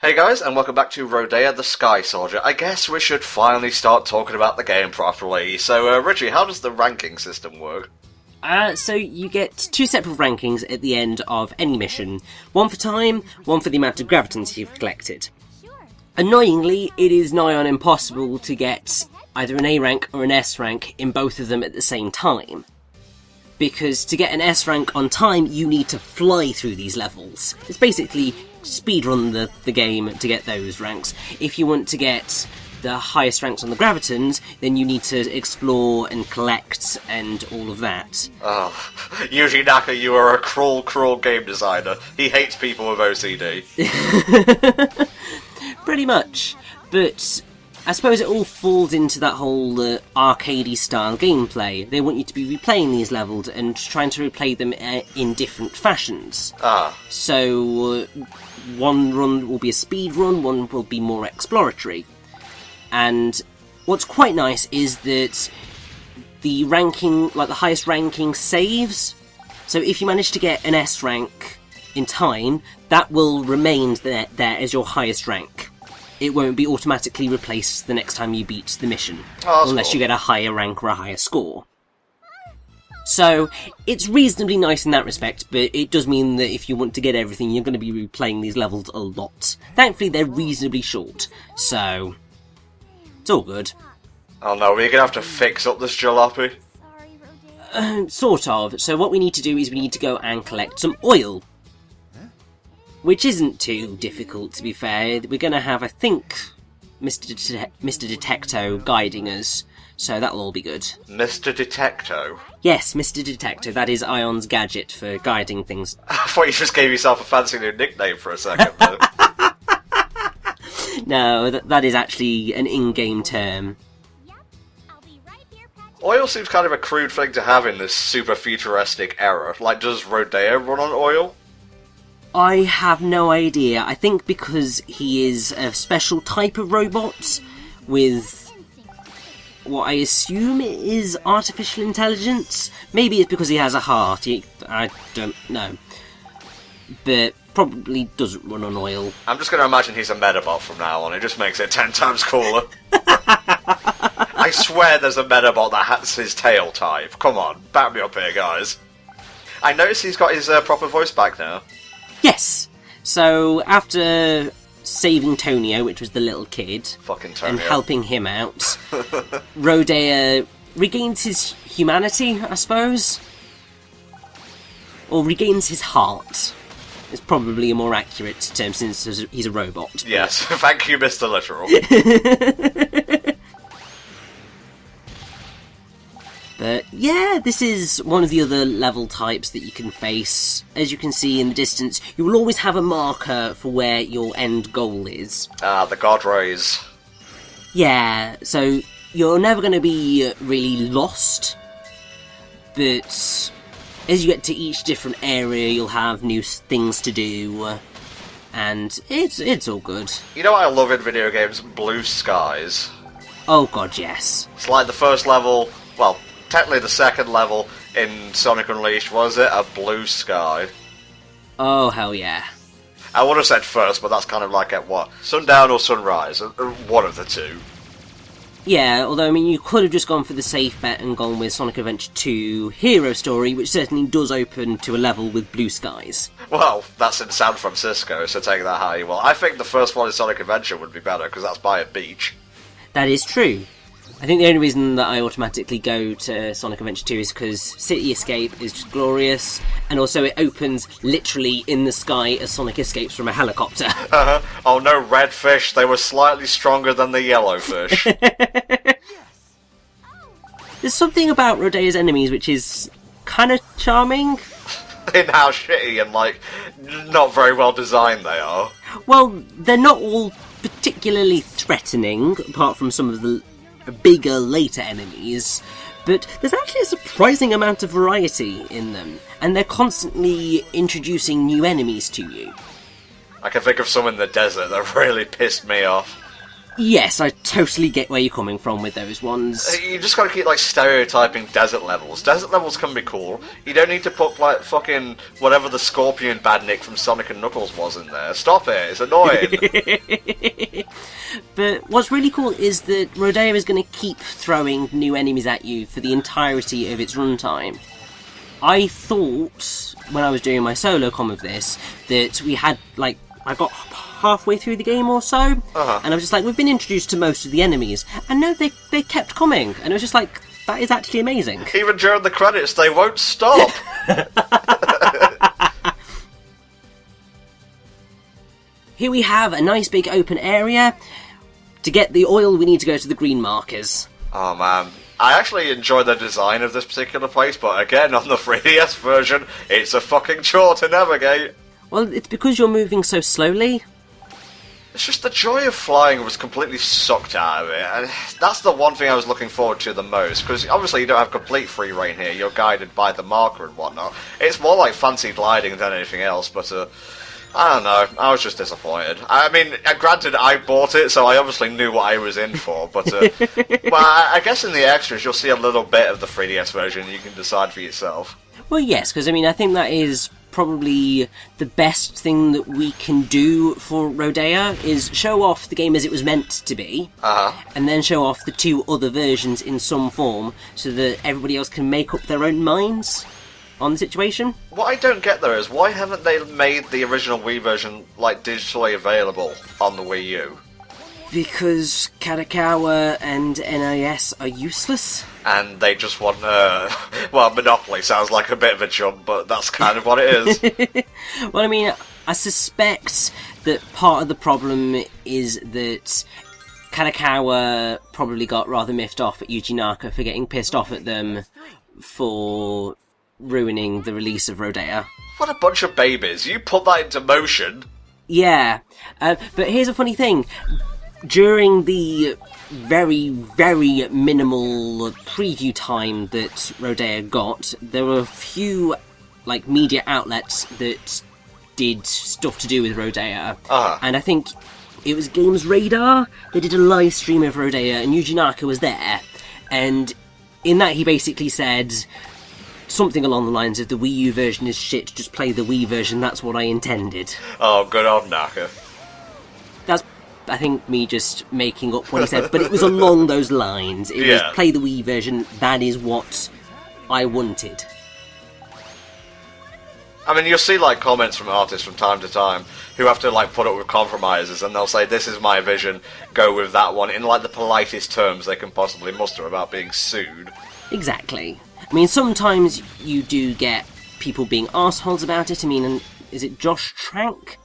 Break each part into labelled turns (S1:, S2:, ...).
S1: Hey guys, and welcome back to Rodea the Sky Soldier. I guess we should finally start talking about the game properly. So, Richie, how does the ranking system work?
S2: So you get two separate rankings at the end of any mission. One for time, one for the amount of gravitons you've collected. Annoyingly, it is nigh on impossible to get either an A rank or an S rank in both of them at the same time. Because to get an S rank on time, you need to fly through these levels. It's basically speedrun the game to get those ranks. If you want to get the highest ranks on the gravitons, then you need to explore and collect and all of that.
S1: Oh, Yuji Naka, you are a cruel game designer. He hates people with OCD.
S2: Pretty much. But I suppose it all falls into that whole arcadey style gameplay. They want you to be replaying these levels and trying to replay them in different fashions. So one run will be a speed run, one will be more exploratory. And what's quite nice is that the ranking, like the highest ranking, saves. So if you manage to get an S rank in time, that will remain there as your highest rank. It won't be automatically replaced the next time you beat the mission, unless you get a higher rank or a higher score. So, it's reasonably nice in that respect, but it does mean that if you want to get everything, you're going to be replaying these levels a lot. Thankfully, they're reasonably short, so it's all good.
S1: Oh no, we're going to have to fix up this jalopy?
S2: Sort of. So what we need to do is we need to go and collect some oil. Which isn't too difficult, to be fair. We're going to have, I think, Mr. Detecto guiding us, so that'll all be good.
S1: Mr. Detecto?
S2: Yes, Mr. Detecto. That is Ion's gadget for guiding things.
S1: I thought you just gave yourself a fancy new nickname for a second, though.
S2: No, that is actually an in-game term.
S1: Oil seems kind of a crude thing to have in this super futuristic era. Like, does Rodea run on oil?
S2: I have no idea. I think because he is a special type of robot with what I assume is artificial intelligence. Maybe it's because he has a heart. I don't know. But probably doesn't run on oil.
S1: I'm just going to imagine he's a Medabot from now on. It just makes it 10 times cooler. I swear there's a Medabot that has his tail type. Come on, back me up here, guys. I noticed he's got his proper voice back now.
S2: Yes! So, after saving Tonio, which was the little kid,
S1: fucking Tonio,
S2: and helping him out, Rodea regains his humanity, I suppose? Or regains his heart. It's probably a more accurate term since he's a robot.
S1: Yes, thank you, Mr. Literal.
S2: But yeah, this is one of the other level types that you can face. As you can see in the distance, you will always have a marker for where your end goal is.
S1: The God Rays.
S2: Yeah, so you're never going to be really lost, but as you get to each different area, you'll have new things to do, and it's all good.
S1: You know what I love in video games? Blue skies.
S2: Oh god, yes.
S1: It's like the first level, well, technically the second level in Sonic Unleashed, was it? A blue sky.
S2: Oh, hell yeah.
S1: I would have said first, but that's kind of like at what? Sundown or sunrise? One of the two.
S2: Yeah, although, I mean, you could have just gone for the safe bet and gone with Sonic Adventure 2 Hero Story, which certainly does open to a level with blue skies.
S1: Well, that's in San Francisco, so take that how you will. I think the first one in Sonic Adventure would be better, because that's by a beach.
S2: That is true. I think the only reason that I automatically go to Sonic Adventure 2 is because City Escape is just glorious, and also it opens literally in the sky as Sonic escapes from a helicopter.
S1: Oh no, red fish, they were slightly stronger than the yellow fish.
S2: There's something about Rodea's enemies which is kind of charming.
S1: In how shitty and, like, not very well designed they are.
S2: Well, they're not all particularly threatening, apart from some of the bigger later enemies, but there's actually a surprising amount of variety in them, and they're constantly introducing new enemies to you.
S1: I can think of some in the desert that really pissed me off.
S2: Yes, I totally get where you're coming from with those ones.
S1: You just gotta keep, like, stereotyping desert levels. Desert levels can be cool. You don't need to put, like, fucking whatever the Scorpion badnik from Sonic and Knuckles was in there. Stop it, it's annoying.
S2: But what's really cool is that Rodea is going to keep throwing new enemies at you for the entirety of its runtime. I thought, when I was doing my solo com of this, that we had, like, I got halfway through the game or so, and I was just like, we've been introduced to most of the enemies, and no, they kept coming, and it was just like, that is actually amazing.
S1: Even during the credits, they won't stop.
S2: Here we have a nice big open area. To get the oil, we need to go to the green markers.
S1: Oh man, I actually enjoy the design of this particular place, but again, on the 3DS version, it's a fucking chore to navigate.
S2: Well, it's because you're moving so slowly.
S1: It's just the joy of flying was completely sucked out of it, and that's the one thing I was looking forward to the most, because obviously you don't have complete free reign here, you're guided by the marker and whatnot. It's more like fancy gliding than anything else, but I don't know, I was just disappointed. I mean, granted, I bought it, so I obviously knew what I was in for, but well, I guess in the extras you'll see a little bit of the 3DS version, you can decide for yourself.
S2: Well, yes, because I mean, I think that is probably the best thing that we can do for Rodea, is show off the game as it was meant to be, and then show off the two other versions in some form, so that everybody else can make up their own minds on the situation.
S1: What I don't get there is, why haven't they made the original Wii version, like, digitally available on the Wii U?
S2: Because Kadokawa and NIS are useless.
S1: And they just want, well, Monopoly sounds like a bit of a jump, but that's kind of what it is.
S2: Well, I mean, I suspect that part of the problem is that Kadokawa probably got rather miffed off at Yuji Naka for getting pissed off at them for ruining the release of Rodea.
S1: What a bunch of babies. You put that into motion.
S2: Yeah, but here's a funny thing. During the very, very minimal preview time that Rodea got, there were a few, like, media outlets that did stuff to do with Rodea. And I think it was Games Radar. They did a live stream of Rodea, and Yuji Naka was there. And in that, he basically said something along the lines of, the Wii U version is shit, just play the Wii version, that's what I intended.
S1: Oh, good old Naka.
S2: That's, I think, me just making up what he said, but it was along those lines. It was, play the Wii version, that is what I wanted.
S1: I mean, you'll see, like, comments from artists from time to time who have to, like, put up with compromises, and they'll say, this is my vision, go with that one, in, like, the politest terms they can possibly muster about being sued. Exactly.
S2: I mean, sometimes you do get people being arseholes about it. I mean, is it Josh Trank?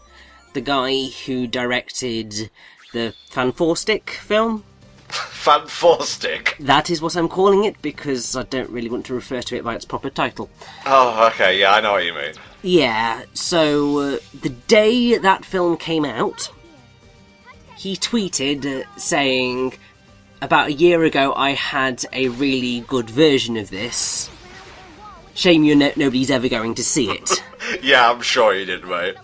S2: The guy who directed the Fan4Stick film?
S1: Fan4Stick?
S2: That is what I'm calling it, because I don't really want to refer to it by its proper title.
S1: Oh, okay, yeah, I know what you mean.
S2: Yeah, so the day that film came out, he tweeted saying, about a year ago I had a really good version of this. Shame nobody's ever going to see it.
S1: Yeah, I'm sure you did, mate.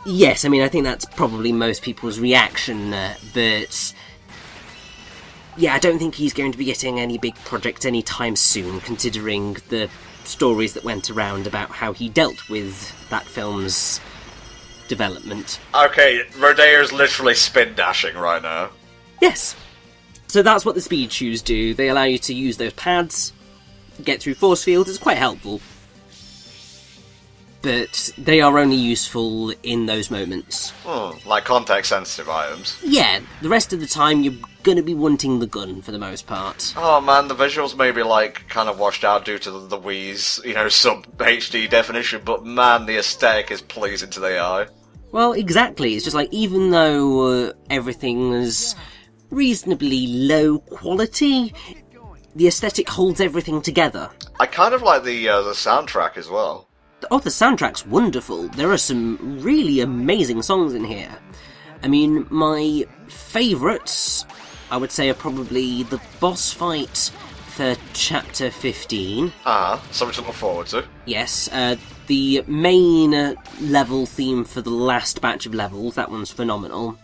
S2: Yes, I mean, I think that's probably most people's reaction, but yeah, I don't think he's going to be getting any big projects anytime soon, considering the stories that went around about how he dealt with that film's development.
S1: Okay, Rodea's literally spin dashing right now.
S2: Yes. So that's what the speed shoes do. They allow you to use those pads, get through force fields. It's quite helpful. But they are only useful in those moments.
S1: Like context-sensitive items.
S2: Yeah, the rest of the time you're going to be wanting the gun for the most part.
S1: Oh man, the visuals may be, like, kind of washed out due to the Wii's, you know, sub-HD definition, but man, the aesthetic is pleasing to the eye.
S2: Well, exactly. It's just like, even though everything is reasonably low quality, the aesthetic holds everything together.
S1: I kind of like the soundtrack as well.
S2: Oh, the soundtrack's wonderful. There are some really amazing songs in here. I mean, my favourites, I would say, are probably the boss fight for Chapter 15.
S1: Something to look forward to.
S2: Yes, the main level theme for the last batch of levels, that one's phenomenal.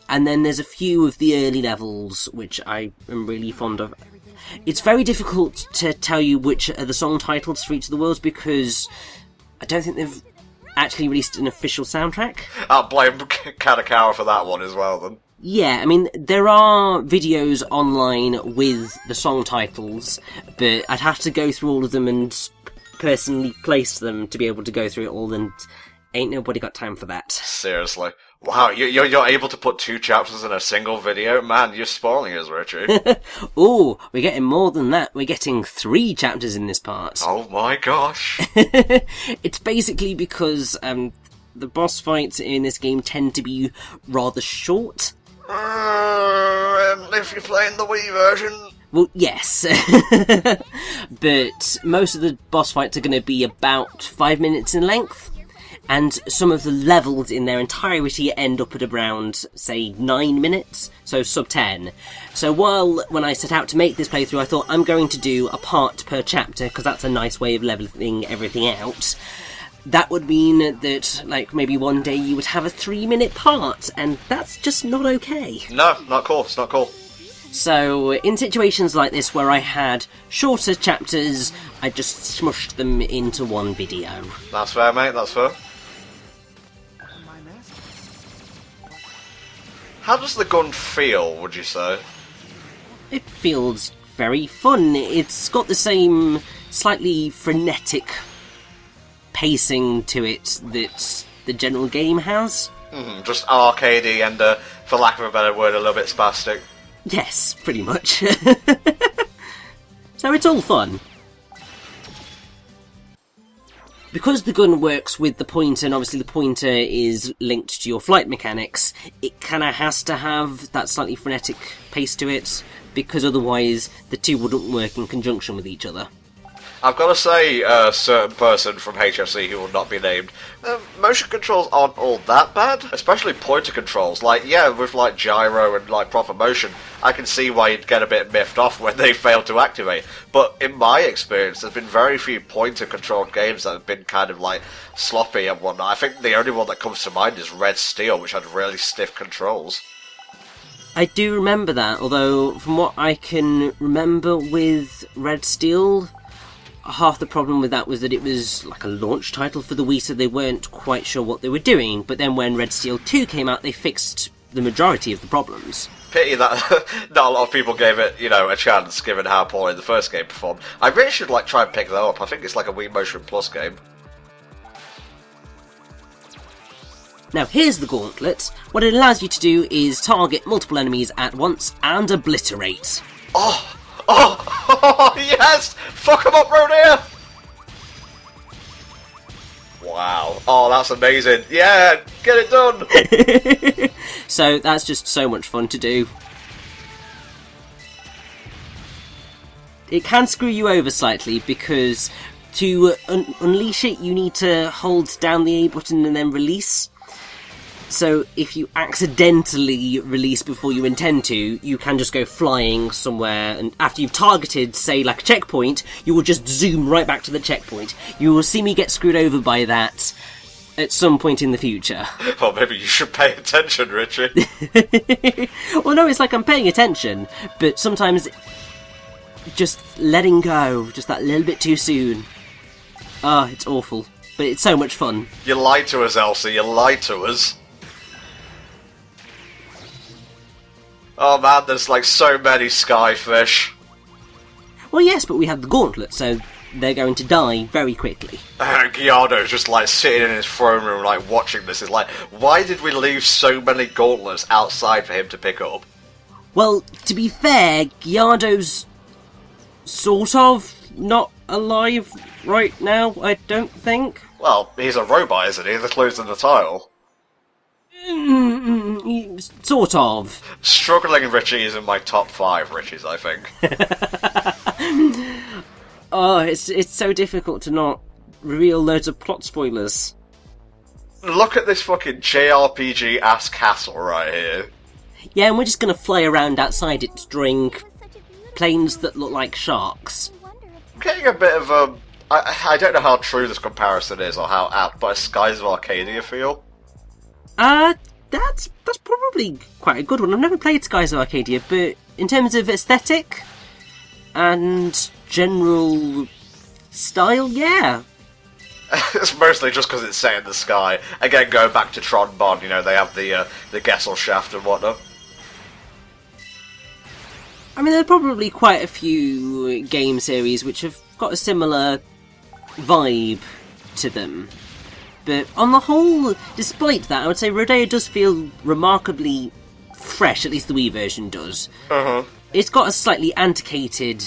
S2: And then there's a few of the early levels, which I am really fond of. It's very difficult to tell you which are the song titles for each of the worlds, because I don't think they've actually released an official soundtrack.
S1: I'll blame Kadakawa for that one as well, then.
S2: Yeah, I mean, there are videos online with the song titles, but I'd have to go through all of them and personally place them to be able to go through it all, and ain't nobody got time for that.
S1: Seriously. Wow, you're able to put 2 chapters in a single video? Man, you're spoiling us, Richie.
S2: Ooh, we're getting more than that. We're getting 3 chapters in this part.
S1: Oh my gosh.
S2: It's basically because the boss fights in this game tend to be rather short.
S1: If you're playing the Wii version...
S2: Well, yes. But most of the boss fights are going to be about 5 minutes in length. And some of the levels in their entirety end up at around, say, 9 minutes, so sub 10. So when I set out to make this playthrough, I thought I'm going to do a part per chapter, because that's a nice way of leveling everything out. That would mean that, like, maybe one day you would have a 3-minute part, and that's just not okay.
S1: No, not cool, it's not cool.
S2: So, in situations like this where I had shorter chapters, I just smushed them into one video.
S1: That's fair, mate, that's fair. How does the gun feel, would you say?
S2: It feels very fun. It's got the same slightly frenetic pacing to it that the general game has.
S1: Just arcadey and, for lack of a better word, a little bit spastic.
S2: Yes, pretty much. So it's all fun. Because the gun works with the pointer, and obviously the pointer is linked to your flight mechanics, it kind of has to have that slightly frenetic pace to it, because otherwise the two wouldn't work in conjunction with each other.
S1: I've got to say, a certain person from HFC who will not be named, motion controls aren't all that bad, especially pointer controls. Like, yeah, with like gyro and like proper motion, I can see why you'd get a bit miffed off when they fail to activate. But in my experience, there's been very few pointer controlled games that have been kind of like sloppy and whatnot. I think the only one that comes to mind is Red Steel, which had really stiff controls.
S2: I do remember that, although from what I can remember with Red Steel, half the problem with that was that it was like a launch title for the Wii, so they weren't quite sure what they were doing. But then when Red Steel 2 came out, they fixed the majority of the problems.
S1: Pity that not a lot of people gave it, a chance, given how poorly the first game performed. I really should try and pick that up. I think it's like a Wii Motion Plus game.
S2: Now here's the gauntlet. What it allows you to do is target multiple enemies at once and obliterate.
S1: Oh, yes! Fuck them up, Rodea! Wow. Oh, that's amazing. Yeah, get it done!
S2: So that's just so much fun to do. It can screw you over slightly, because to unleash it you need to hold down the A button and then release. So if you accidentally release before you intend to, you can just go flying somewhere, and after you've targeted, say, like a checkpoint, you will just zoom right back to the checkpoint. You will see me get screwed over by that at some point in the future.
S1: Well, maybe you should pay attention, Richie.
S2: Well, no, it's like I'm paying attention, but sometimes just letting go, just that little bit too soon. Ah, it's awful, but it's so much fun.
S1: You lied to us, Elsie, you lied to us. Oh man, there's so many skyfish.
S2: Well, yes, but we have the gauntlet, so they're going to die very quickly.
S1: Gyardo's just sitting in his throne room watching this. Is why did we leave so many gauntlets outside for him to pick up?
S2: Well, to be fair, Gyardo's sort of not alive right now, I don't think.
S1: Well, he's a robot, isn't he? The clue's in the title.
S2: Sort of.
S1: Struggling Richie is in my top 5 Richies, I think.
S2: Oh, it's so difficult to not reveal loads of plot spoilers.
S1: Look at this fucking JRPG-ass castle right here.
S2: Yeah, and we're just gonna fly around outside it, destroying planes that look like sharks.
S1: I'm getting a bit of a... I don't know how true this comparison is or how apt, but a Skies of Arcadia feel.
S2: That's probably quite a good one. I've never played Skies of Arcadia, but in terms of aesthetic and general style, yeah.
S1: It's mostly just because it's set in the sky. Again, going back to Tron Bond, you know, they have the Gesellschaft and whatnot.
S2: I mean, there are probably quite a few game series which have got a similar vibe to them. But on the whole, despite that, I would say Rodea does feel remarkably fresh, at least the Wii version does.
S1: Uh-huh.
S2: It's got a slightly antiquated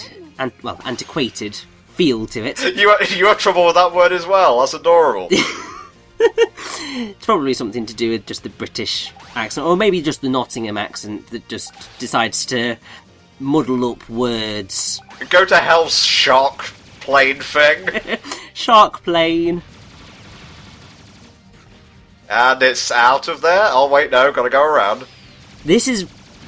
S2: feel to it.
S1: You have trouble with that word as well, that's adorable.
S2: It's probably something to do with just the British accent, or maybe just the Nottingham accent that just decides to muddle up words.
S1: Go to hell's shark plane thing.
S2: Shark plane.
S1: And it's out of there? Oh wait, no, gotta go around.
S2: This is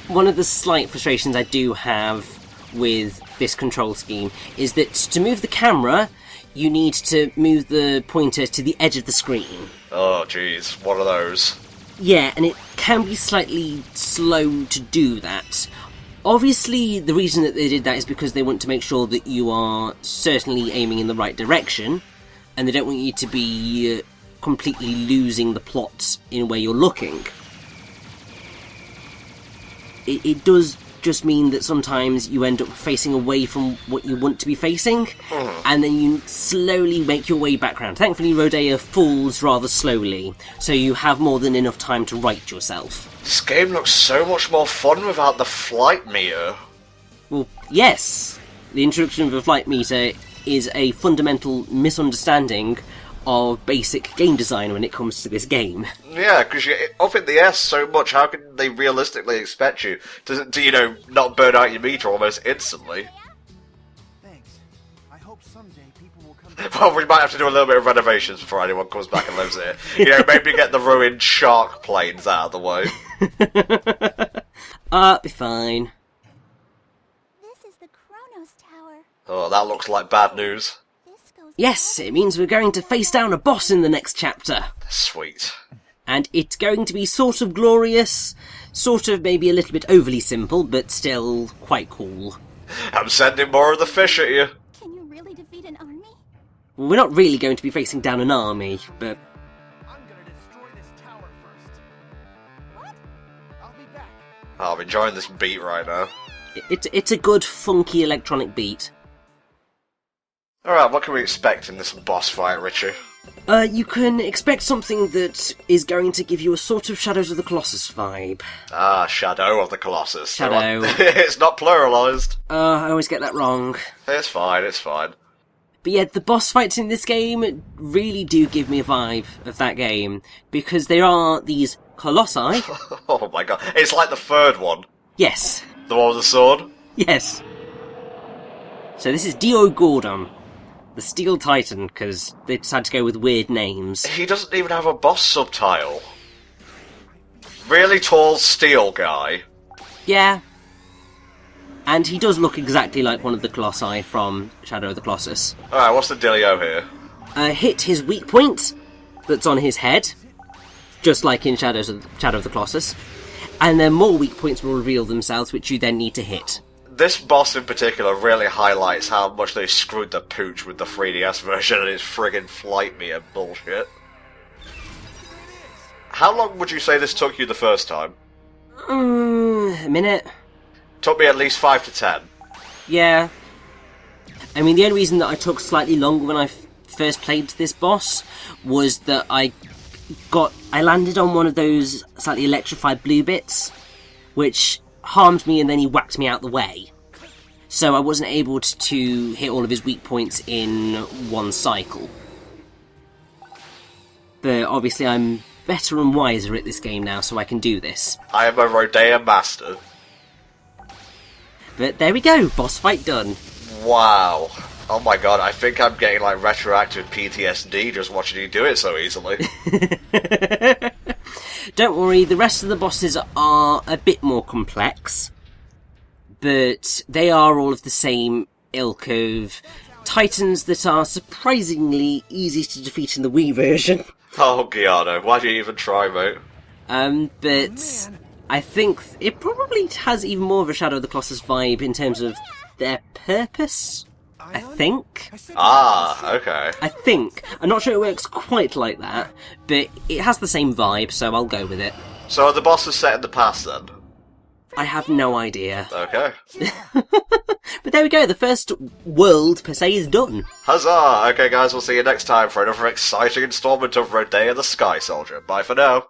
S2: one of the slight frustrations I do have with this control scheme, is that to move the camera, you need to move the pointer to the edge of the screen.
S1: Oh jeez, one of those.
S2: Yeah, and it can be slightly slow to do that. Obviously, the reason that they did that is because they want to make sure that you are certainly aiming in the right direction, and they don't want you to be completely losing the plot in where you're looking. It does just mean that sometimes you end up facing away from what you want to be facing, and then you slowly make your way back round. Thankfully, Rodea falls rather slowly, so you have more than enough time to right yourself.
S1: This game looks so much more fun without the flight meter.
S2: Well, yes, the introduction of a flight meter is a fundamental misunderstanding of basic game design when it comes to this game.
S1: Yeah, because you're up in the air so much, how can they realistically expect you to, not burn out your meter almost instantly?
S3: Thanks. I hope someday people will come.
S1: Well, we might have to do a little bit of renovations before anyone comes back and lives here. Maybe get the ruined shark planes out of the way.
S2: Be fine.
S4: This is the Kronos Tower.
S1: Oh, that looks like bad news.
S4: This goes.
S2: Yes, it means we're going to face down a boss in the next chapter.
S1: Sweet.
S2: And it's going to be sort of glorious, sort of maybe a little bit overly simple, but still quite cool.
S1: I'm sending more of the fish at you.
S4: Can you really defeat an army?
S2: Well, we're not really going to be facing down an army, but
S3: I'm gonna destroy this tower first.
S4: What?
S3: I'll be back.
S1: Oh, I'm enjoying this beat right now.
S2: it's a good, funky electronic beat.
S1: Alright, what can we expect in this boss fight, Richie?
S2: You can expect something that is going to give you a sort of Shadows of the Colossus vibe.
S1: Ah, Shadow of the Colossus.
S2: Shadow.
S1: It's not pluralised.
S2: I always get that wrong.
S1: It's fine, it's fine.
S2: But yeah, the boss fights in this game really do give me a vibe of that game, because there are these colossi.
S1: Oh my god, it's like the third one.
S2: Yes.
S1: The one with the sword?
S2: Yes. So this is Deogordam, the Steel Titan, because they decided to go with weird names.
S1: He doesn't even have a boss subtitle. Really tall steel guy.
S2: Yeah. And he does look exactly like one of the colossi from Shadow of the Colossus.
S1: Alright, what's the dealio here?
S2: Hit his weak point that's on his head, just like in Shadow of the Colossus, and then more weak points will reveal themselves, which you then need to hit.
S1: This boss in particular really highlights how much they screwed the pooch with the 3DS version and its friggin' flight meter bullshit. How long would you say this took you the first time?
S2: A minute.
S1: Took me at least 5 to 10.
S2: Yeah. I mean, the only reason that I took slightly longer when I first played this boss was that I landed on one of those slightly electrified blue bits, which harmed me and then he whacked me out the way. So I wasn't able to hit all of his weak points in one cycle. But obviously I'm better and wiser at this game now, so I can do this.
S1: I am a Rodea master.
S2: But there we go, boss fight done.
S1: Wow. Oh my god, I think I'm getting like retroactive PTSD just watching you do it so easily.
S2: Don't worry, the rest of the bosses are a bit more complex, but they are all of the same ilk of titans that are surprisingly easy to defeat in the Wii version.
S1: Oh, Giano, why do you even try, mate?
S2: But I think it probably has even more of a Shadow of the Colossus vibe in terms of their purpose. I think.
S1: Okay.
S2: I think. I'm not sure it works quite like that, but it has the same vibe, so I'll go with it.
S1: So are the bosses set in the past then?
S2: I have no idea.
S1: Okay.
S2: But there we go, the first world per se is done.
S1: Huzzah! Okay guys, we'll see you next time for another exciting installment of Rodea the Sky Soldier. Bye for now.